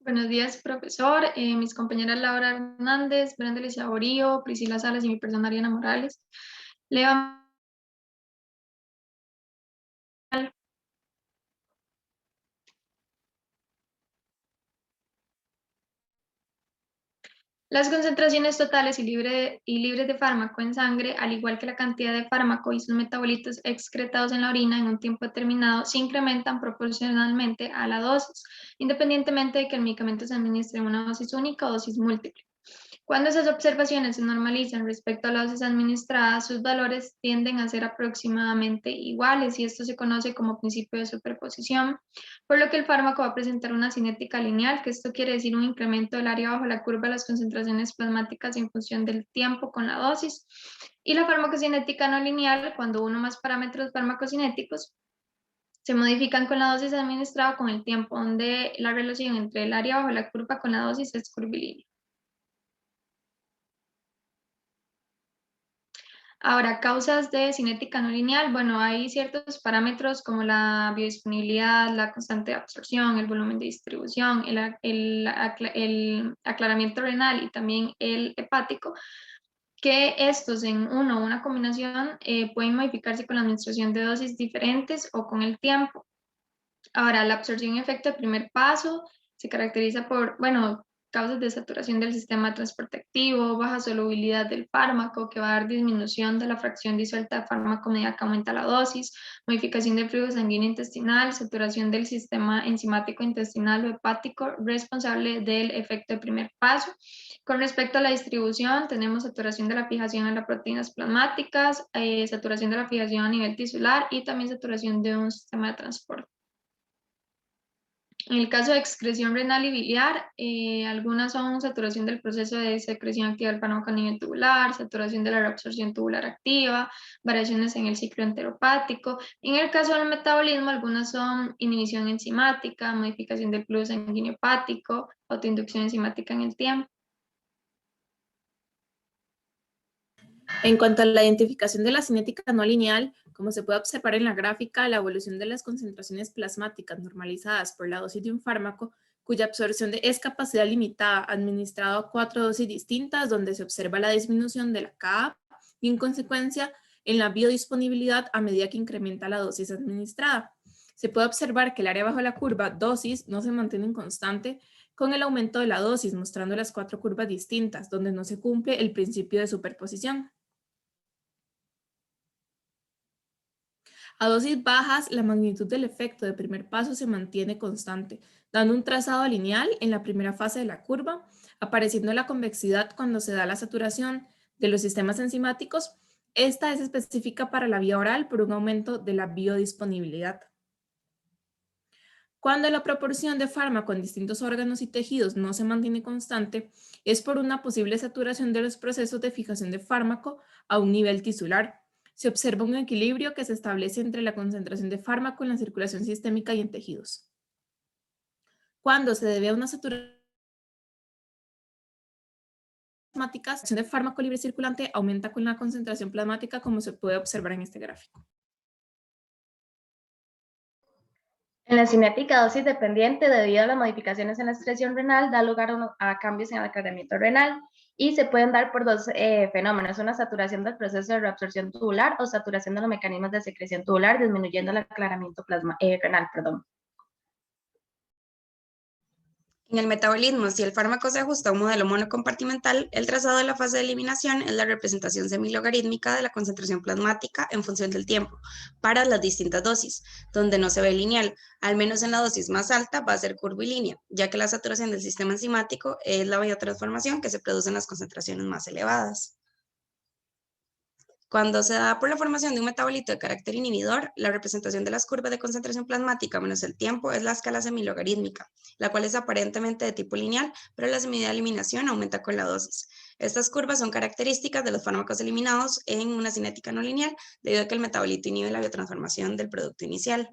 Buenos días, profesor. Mis compañeras Laura Hernández, Brenda Alicia Borío, Priscila Salas y mi persona Ariana Morales. Le vamos a las concentraciones totales y libres de fármaco en sangre, al igual que la cantidad de fármaco y sus metabolitos excretados en la orina en un tiempo determinado, se incrementan proporcionalmente a la dosis, independientemente de que el medicamento se administre en una dosis única o dosis múltiple. Cuando esas observaciones se normalizan respecto a las dosis administradas, sus valores tienden a ser aproximadamente iguales y esto se conoce como principio de superposición, por lo que el fármaco va a presentar una cinética lineal, que esto quiere decir un incremento del área bajo la curva de las concentraciones plasmáticas en función del tiempo con la dosis. Y la farmacocinética no lineal, cuando uno más parámetros farmacocinéticos se modifican con la dosis administrada con el tiempo, donde la relación entre el área bajo la curva con la dosis es curvilínea. Ahora, causas de cinética no lineal, bueno, hay ciertos parámetros como la biodisponibilidad, la constante de absorción, el volumen de distribución, el aclaramiento renal y también el hepático, que estos en uno o una combinación pueden modificarse con la administración de dosis diferentes o con el tiempo. Ahora, la absorción y efecto de primer paso se caracteriza por, bueno, causas de saturación del sistema de transporte activo, baja solubilidad del fármaco, que va a dar disminución de la fracción disuelta de fármaco a medida que aumenta la dosis, modificación del flujo sanguíneo intestinal, saturación del sistema enzimático intestinal o hepático, responsable del efecto de primer paso. Con respecto a la distribución, tenemos saturación de la fijación en las proteínas plasmáticas, saturación de la fijación a nivel tisular y también saturación de un sistema de transporte. En el caso de excreción renal y biliar, algunas son saturación del proceso de secreción activa del fármaco a nivel tubular, saturación de la reabsorción tubular activa, variaciones en el ciclo enteropático. En el caso del metabolismo, algunas son inhibición enzimática, modificación del flujo sanguíneo hepático, autoinducción enzimática en el tiempo. En cuanto a la identificación de la cinética no lineal, como se puede observar en la gráfica, la evolución de las concentraciones plasmáticas normalizadas por la dosis de un fármaco, cuya absorción es capacidad limitada, administrado a 4 dosis distintas, donde se observa la disminución de la Ka y, en consecuencia, en la biodisponibilidad a medida que incrementa la dosis administrada. Se puede observar que el área bajo la curva dosis no se mantiene constante con el aumento de la dosis, mostrando las 4 curvas distintas, donde no se cumple el principio de superposición. A dosis bajas, la magnitud del efecto de primer paso se mantiene constante, dando un trazado lineal en la primera fase de la curva, apareciendo la convexidad cuando se da la saturación de los sistemas enzimáticos. Esta es específica para la vía oral por un aumento de la biodisponibilidad. Cuando la proporción de fármaco en distintos órganos y tejidos no se mantiene constante, es por una posible saturación de los procesos de fijación de fármaco a un nivel tisular. Se observa un equilibrio que se establece entre la concentración de fármaco en la circulación sistémica y en tejidos. Cuando se debe a una saturación plasmática, la concentración de fármaco libre circulante aumenta con la concentración plasmática, como se puede observar en este gráfico. En la cinética dosis dependiente, debido a las modificaciones en la excreción renal, da lugar a cambios en el aclaramiento renal y se pueden dar por dos fenómenos: una saturación del proceso de reabsorción tubular o saturación de los mecanismos de secreción tubular, disminuyendo el aclaramiento renal. En el metabolismo, si el fármaco se ajusta a un modelo monocompartimental, el trazado de la fase de eliminación es la representación semilogarítmica de la concentración plasmática en función del tiempo para las distintas dosis, donde no se ve lineal. Al menos en la dosis más alta va a ser curvilínea, ya que la saturación del sistema enzimático es la biotransformación que se produce en las concentraciones más elevadas. Cuando se da por la formación de un metabolito de carácter inhibidor, la representación de las curvas de concentración plasmática menos el tiempo es la escala semilogarítmica, la cual es aparentemente de tipo lineal, pero la medida de eliminación aumenta con la dosis. Estas curvas son características de los fármacos eliminados en una cinética no lineal, debido a que el metabolito inhibe la biotransformación del producto inicial.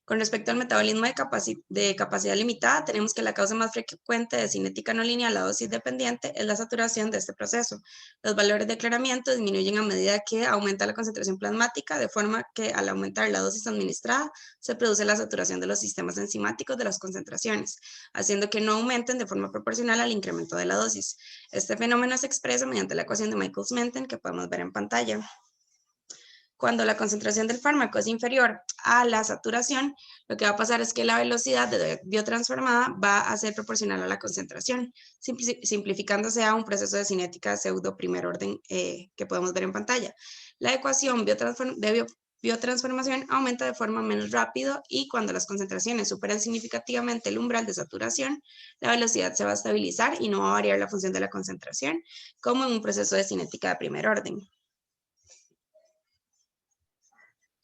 Con respecto al metabolismo de capacidad limitada, tenemos que la causa más frecuente de cinética no lineal a dosis dependiente es la saturación de este proceso. Los valores de aclaramiento disminuyen a medida que aumenta la concentración plasmática, de forma que al aumentar la dosis administrada, se produce la saturación de los sistemas enzimáticos de las concentraciones, haciendo que no aumenten de forma proporcional al incremento de la dosis. Este fenómeno se expresa mediante la ecuación de Michaels-Menten que podemos ver en pantalla. Cuando la concentración del fármaco es inferior a la saturación, lo que va a pasar es que la velocidad de biotransformada va a ser proporcional a la concentración, simplificándose a un proceso de cinética pseudo primer orden que podemos ver en pantalla. La ecuación de biotransformación aumenta de forma menos rápido y cuando las concentraciones superan significativamente el umbral de saturación, la velocidad se va a estabilizar y no va a variar la función de la concentración, como en un proceso de cinética de primer orden.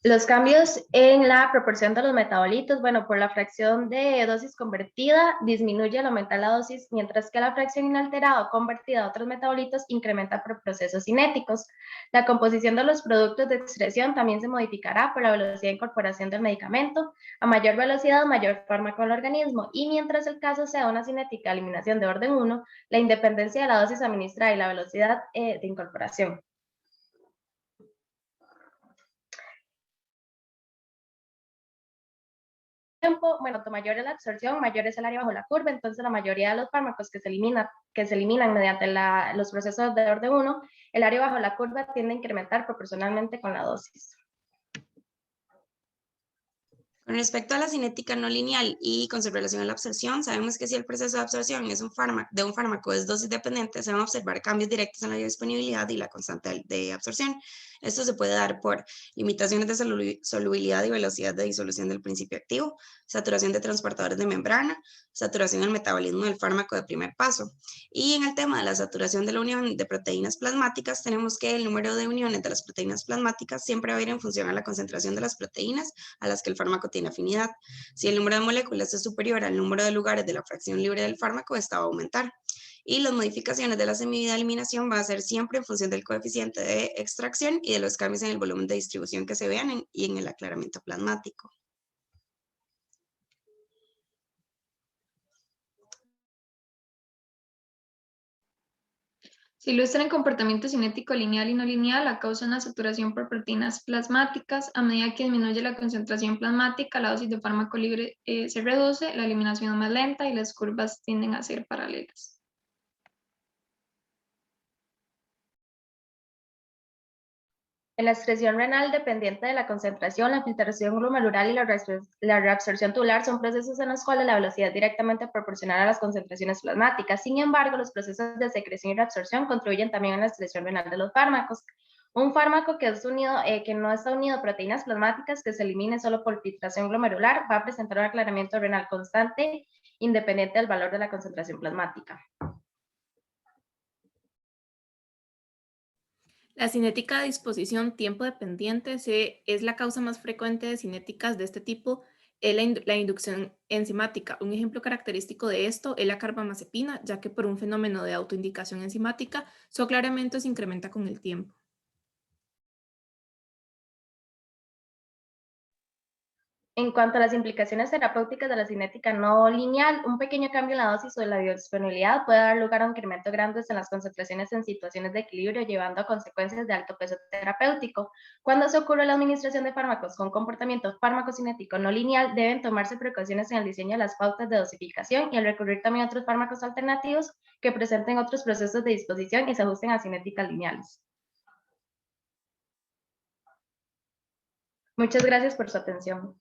Los cambios en la proporción de los metabolitos, bueno, por la fracción de dosis convertida disminuye al aumentar la dosis, mientras que la fracción inalterada o convertida a otros metabolitos incrementa por procesos cinéticos. La composición de los productos de excreción también se modificará por la velocidad de incorporación del medicamento. A mayor velocidad, mayor fármaco al organismo, y mientras el caso sea una cinética de eliminación de orden 1, la independencia de la dosis administrada y la velocidad de incorporación. Bueno, cuanto mayor es la absorción, mayor es el área bajo la curva, entonces la mayoría de los fármacos que se eliminan mediante los procesos de orden 1, el área bajo la curva tiende a incrementar proporcionalmente con la dosis. Con respecto a la cinética no lineal y con su relación a la absorción, sabemos que si el proceso de absorción de un fármaco es dosis dependiente, se van a observar cambios directos en la biodisponibilidad y la constante de absorción. Esto se puede dar por limitaciones de solubilidad y velocidad de disolución del principio activo, saturación de transportadores de membrana, saturación del metabolismo del fármaco de primer paso. Y en el tema de la saturación de la unión de proteínas plasmáticas, tenemos que el número de uniones de las proteínas plasmáticas siempre va a ir en función a la concentración de las proteínas a las que el fármaco tiene afinidad. Si el número de moléculas es superior al número de lugares de la fracción libre del fármaco, esta va a aumentar. Y las modificaciones de la semivida de eliminación van a ser siempre en función del coeficiente de extracción y de los cambios en el volumen de distribución que se vean y en el aclaramiento plasmático. Se ilustra en comportamiento cinético lineal y no lineal a causa de una saturación por proteínas plasmáticas. A medida que disminuye la concentración plasmática, la dosis de fármaco libre se reduce, la eliminación es más lenta y las curvas tienden a ser paralelas. En la excreción renal dependiente de la concentración, la filtración glomerular y la reabsorción tubular son procesos en los cuales la velocidad es directamente proporcional a las concentraciones plasmáticas. Sin embargo, los procesos de secreción y reabsorción contribuyen también a la excreción renal de los fármacos. Un fármaco que no está unido a proteínas plasmáticas que se elimine solo por filtración glomerular va a presentar un aclaramiento renal constante independiente del valor de la concentración plasmática. La cinética de disposición tiempo dependiente es la causa más frecuente de cinéticas de este tipo, es la inducción enzimática. Un ejemplo característico de esto es la carbamazepina, ya que por un fenómeno de autoindicación enzimática, su aclaramiento se incrementa con el tiempo. En cuanto a las implicaciones terapéuticas de la cinética no lineal, un pequeño cambio en la dosis o en la biodisponibilidad puede dar lugar a un incremento grande en las concentraciones en situaciones de equilibrio, llevando a consecuencias de alto peso terapéutico. Cuando se ocurre la administración de fármacos con comportamiento farmacocinético no lineal, deben tomarse precauciones en el diseño de las pautas de dosificación y al recurrir también a otros fármacos alternativos que presenten otros procesos de disposición y se ajusten a cinéticas lineales. Muchas gracias por su atención.